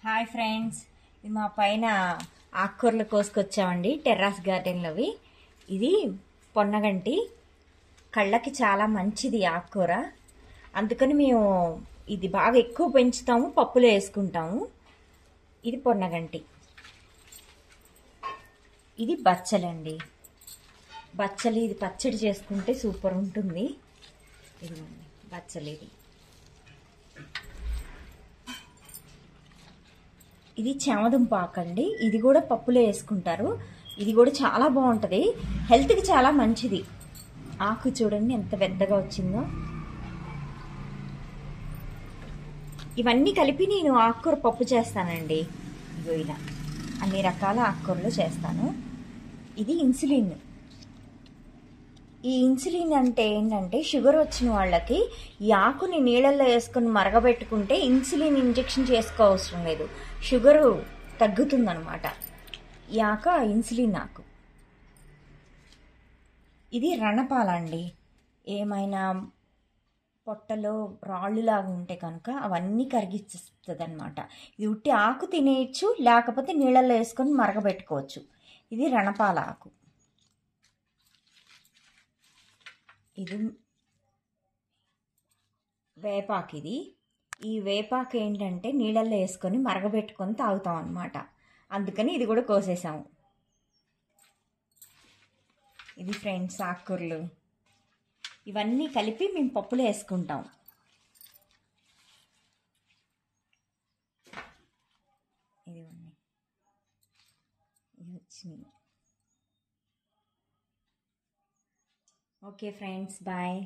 Hi friends, ఇది మా పైన ఆకుకూరలు కోసుకొచ్చామండి. టెర్రస్ గార్డెన్లోవి. ఇది పొన్నగంటి, కళ్ళకి చాలా మంచిది ఆకుకూర. అందుకని మేము ఇది బాగా ఎక్కువ పెంచుతాము, పప్పులో వేసుకుంటాము. ఇది పొన్నగంటి. ఇది బచ్చలండి. బచ్చలి ఇది పచ్చడి చేసుకుంటే సూపర్ ఉంటుంది. ఇదిగోండి బచ్చలి. ఇది చామదుంప ఆకండి. ఇది కూడా పప్పులో వేసుకుంటారు. ఇది కూడా చాలా బాగుంటుంది, హెల్త్కి చాలా మంచిది. ఆకు చూడండి ఎంత పెద్దగా వచ్చిందో. ఇవన్నీ కలిపి నేను ఆకుకూర పప్పు చేస్తానండి. ఇగో ఇలా అన్ని రకాల ఆకుకూరలు చేస్తాను. ఇది ఇన్సులిన్. ఈ ఇన్సులిన్ అంటే ఏంటంటే, షుగర్ వచ్చిన వాళ్ళకి ఈ ఆకుని నీళ్ళల్లో వేసుకొని మరగబెట్టుకుంటే ఇన్సులిన్ ఇంజెక్షన్ చేసుకోవసరం లేదు, షుగరు తగ్గుతుందనమాట. ఈ ఆకు ఇన్సులిన్ ఆకు. ఇది రణపాల అండి. ఏమైనా పొట్టలో రాళ్ళులాగా ఉంటే కనుక అవన్నీ కరిగిస్తుంది అనమాట. ఇది ఉట్టి ఆకు తినేయచ్చు, లేకపోతే నీళ్ళల్లో వేసుకొని మరగబెట్టుకోవచ్చు. ఇది రణపాల ఆకు. ఇది వేపాకు. ఇది ఈ వేపాకు ఏంటంటే నీళ్ళల్లో వేసుకొని మరగబెట్టుకొని తాగుతాం అనమాట. అందుకని ఇది కూడా కోసేసాము. ఇది ఫ్రెండ్స్ ఆకుకూరలు. ఇవన్నీ కలిపి మేము పప్పులో వేసుకుంటాం. ఇది వచ్చినాయి. Okay friends, bye.